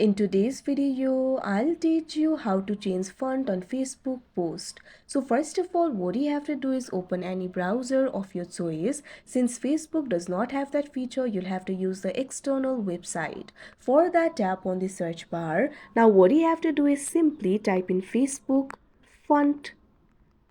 In today's video, I'll teach you how to change font on Facebook post. So first of all, what you have to do is open any browser of your choice. Since Facebook does not have that feature, you'll have to use the external website. For that, tap on the search bar. Now what you have to do is simply type in Facebook font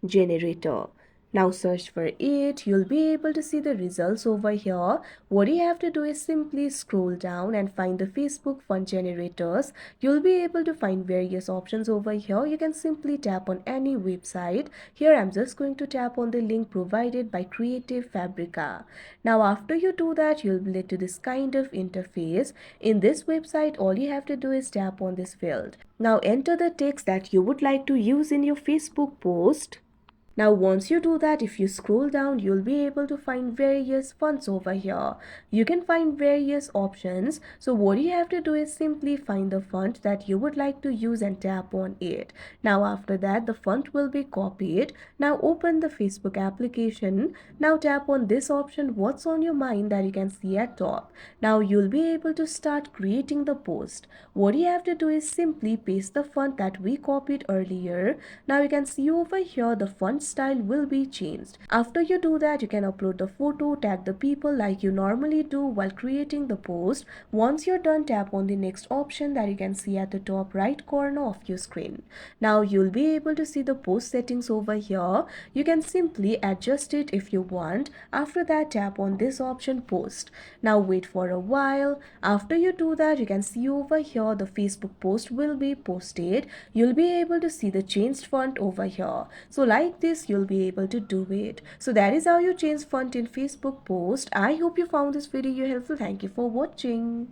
generator. Now search for it. You'll be able to see the results over here. What you have to do is simply scroll down and find the Facebook font generators. You'll be able to find various options over here. You can simply tap on any website. Here I'm just going to tap on the link provided by Creative Fabrica. Now after you do that, you'll be led to this kind of interface. In this website, all you have to do is tap on this field. Now enter the text that you would like to use in your Facebook post. Now once you do that, if you scroll down, you'll be able to find various fonts over here. You can find various options. So what you have to do is simply find the font that you would like to use and tap on it. Now after that, the font will be copied. Now open the Facebook application. Now tap on this option, what's on your mind, that you can see at top. Now you'll be able to start creating the post. What you have to do is simply paste the font that we copied earlier. Now you can see over here the font style will be changed. After you do that, you can upload the photo, tag the people like you normally do while creating the post. Once you're done, tap on the next option that you can see at the top right corner of your screen. Now you'll be able to see the post settings over here. You can simply adjust it if you want. After that, tap on this option, post. Now wait for a while. After you do that, you can see over here the Facebook post will be posted. You'll be able to see the changed font over here. So like this, you'll be able to do it. So that is how you change font in Facebook post. I hope you found this video helpful. Thank you for watching.